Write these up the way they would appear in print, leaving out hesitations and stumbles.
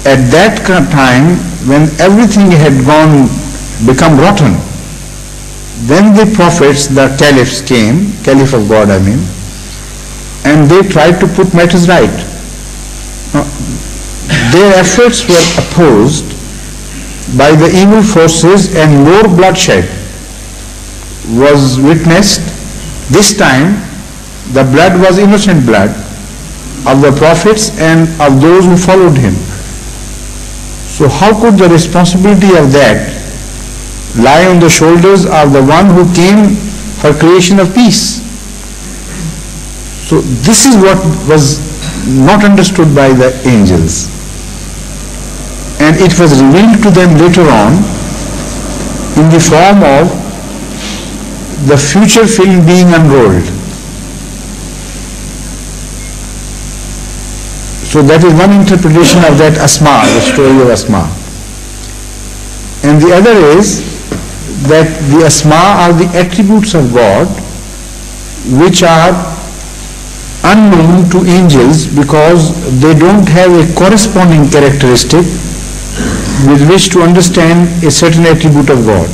At that time, when everything had become rotten, then the prophets, the caliphs came, caliph of God I mean, and they tried to put matters right. Now, their efforts were opposed by the evil forces and more bloodshed was witnessed. This time the blood was innocent blood of the prophets and of those who followed him. So how could the responsibility of that lie on the shoulders of the one who came for creation of peace? So this is what was not understood by the angels, and it was revealed to them later on in the form of the future film being unrolled. So that is one interpretation of that Asma, the story of Asma. And the other is that the Asma are the attributes of God which are unknown to angels because they don't have a corresponding characteristic with which to understand a certain attribute of God.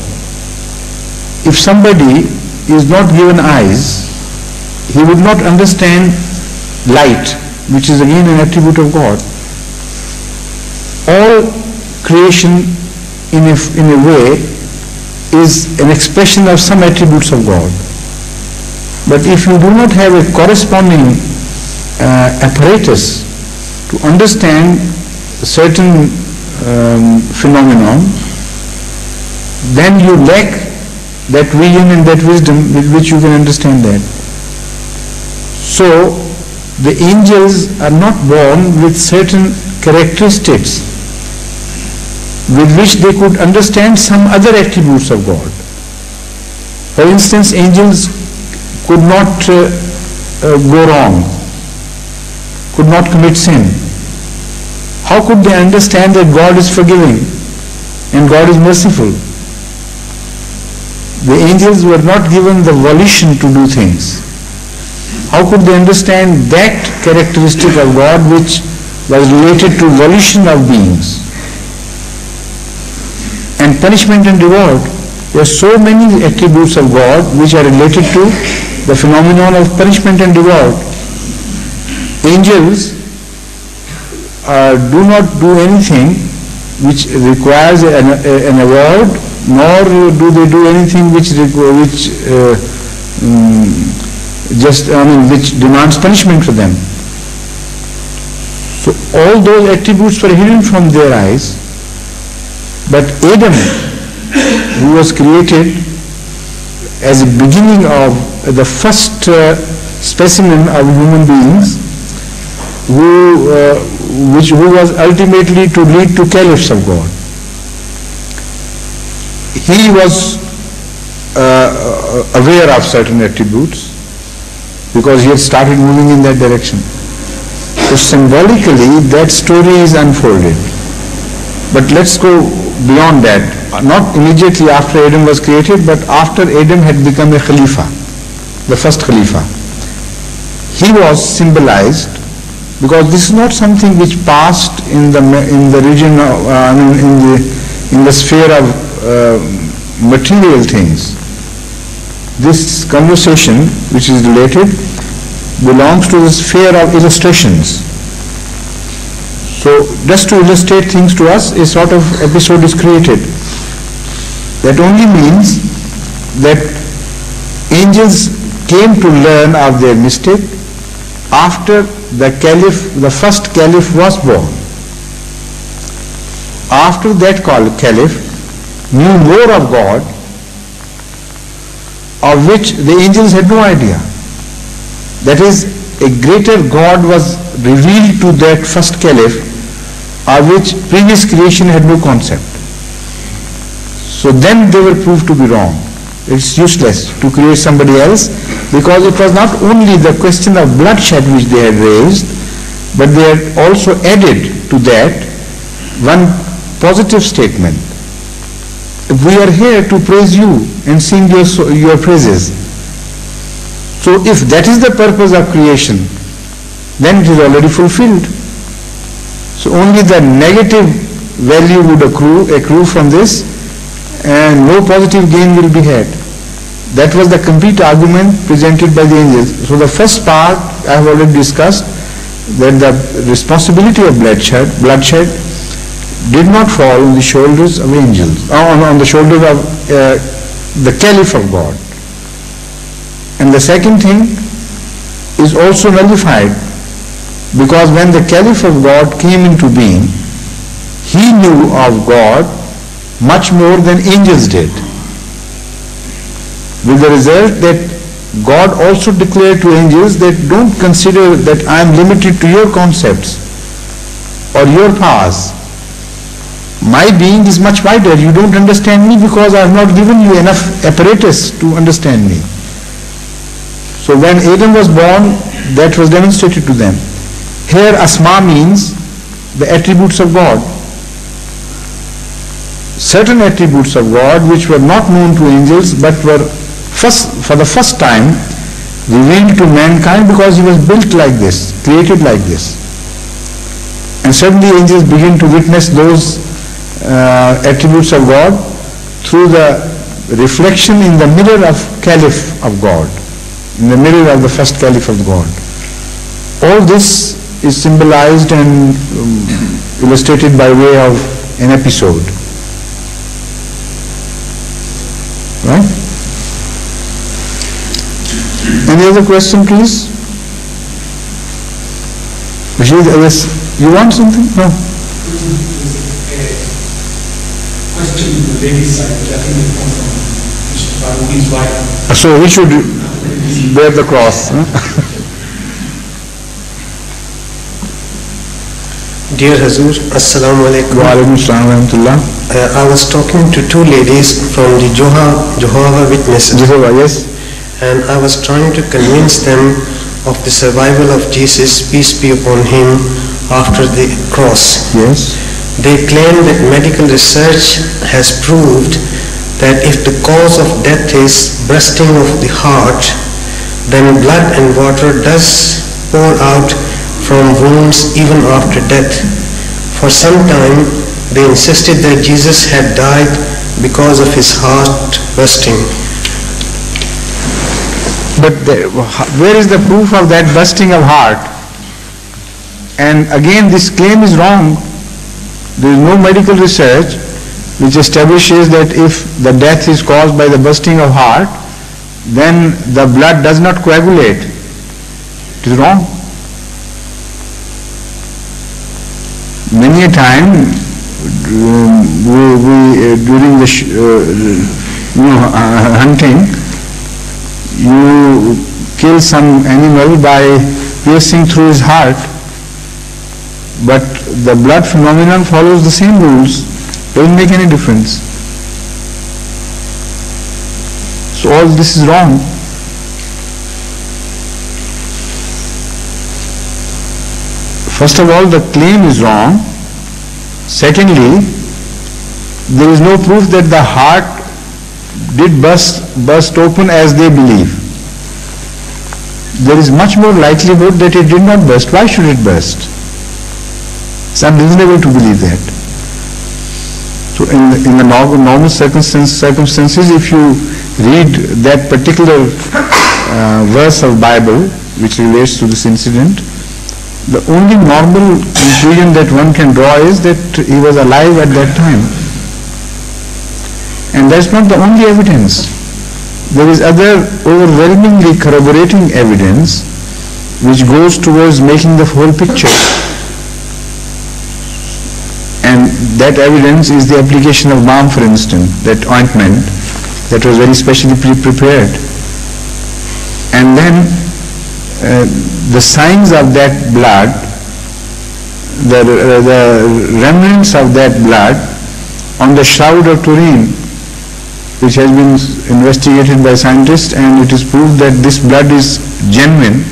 If somebody is not given eyes, he would not understand light, which is again an attribute of God. All creation in a way is an expression of some attributes of God. But if you do not have a corresponding apparatus to understand certain phenomenon, then you lack that vision and that wisdom with which you can understand that. So the angels are not born with certain characteristics with which they could understand some other attributes of God. For instance, angels could not go wrong, could not commit sin. How could they understand that God is forgiving and God is merciful? The angels were not given the volition to do things. How could they understand that characteristic of God which was related to volition of beings? And punishment and reward. There are so many attributes of God which are related to the phenomenon of punishment and reward. Angels do not do anything which requires an award, nor do they do anything which demands punishment for them. So all those attributes were hidden from their eyes. But Adam, who was created as a beginning of the first specimen of human beings, who was ultimately to lead to caliphs of God, he was aware of certain attributes because he had started moving in that direction. So symbolically that story is unfolded. But let's go beyond that, not immediately after Adam was created, but after Adam had become a Khalifa, the first Khalifa. He was symbolized because this is not something which passed in the region of, in the sphere of material things. This conversation, which is related, belongs to the sphere of illustrations. So just to illustrate things to us, a sort of episode is created. That only means that angels came to learn of their mistake after the first caliph was born. After that caliph knew more of God, of which the angels had no idea. That is, a greater God was revealed to that first caliph, of which previous creation had no concept. So then they were proved to be wrong. It's useless to create somebody else, because it was not only the question of bloodshed which they had raised, but they had also added to that one positive statement. We are here to praise you and sing your praises. So if that is the purpose of creation, then it is already fulfilled. So only the negative value would accrue from this, and no positive gain will be had. That was the complete argument presented by the angels. So the first part I have already discussed, that the responsibility of bloodshed did not fall on the shoulders of angels, on the shoulders of the Caliph of God. And the second thing is also nullified, because when the Caliph of God came into being, he knew of God much more than angels did, with the result that God also declared to angels that don't consider that I am limited to your concepts or your powers. My being is much wider. You don't understand me because I have not given you enough apparatus to understand me. So when Adam was born, that was demonstrated to them. Here Asma means the attributes of God. Certain attributes of God which were not known to angels but were for the first time revealed to mankind, because he was built like this, created like this. And suddenly angels begin to witness those attributes of God through the reflection in the mirror of Caliph of God, in the mirror of the first Caliph of God. All this is symbolized and illustrated by way of an episode. Right? Any other question, please? You want something? No. Question to the ladies' side, which I think will come from Mr. Farooqi's wife. So we should bear the cross. Huh? Dear Hazur, Assalamu alaikum. Wa alaikum assalam wa rahmatullah. I was talking to two ladies from the Jehovah Witnesses. Jehovah, yes. And I was trying to convince them of the survival of Jesus, peace be upon him, after the cross. Yes. They claim that medical research has proved that if the cause of death is bursting of the heart, then blood and water does pour out from wounds even after death. For some time, they insisted that Jesus had died because of his heart bursting. But where is the proof of that bursting of heart? And again, this claim is wrong. There is no medical research which establishes that if the death is caused by the bursting of heart, then the blood does not coagulate. It is wrong. Many a time, during the hunting, you kill some animal by piercing through his heart, but the blood phenomenon follows the same rules. Doesn't make any difference. So all this is wrong. First of all, the claim is wrong. Secondly, there is no proof that the heart did burst open as they believe. There is much more likelihood that it did not burst. Why should it burst? It's unreasonable to believe that. So in the normal circumstances, if you read that particular verse of Bible which relates to this incident, the only normal conclusion that one can draw is that he was alive at that time. And that's not the only evidence. There is other overwhelmingly corroborating evidence which goes towards making the whole picture. And that evidence is the application of balm, for instance, that ointment that was very specially prepared. And then the signs of that blood, the remnants of that blood on the shroud of Turin, which has been investigated by scientists, and it is proved that this blood is genuine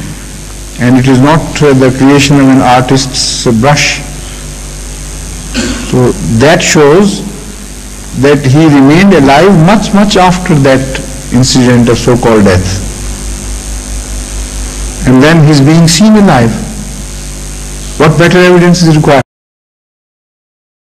and it is not the creation of an artist's brush. So that shows that he remained alive much after that incident of so-called death. And then he's being seen alive. What better evidence is required?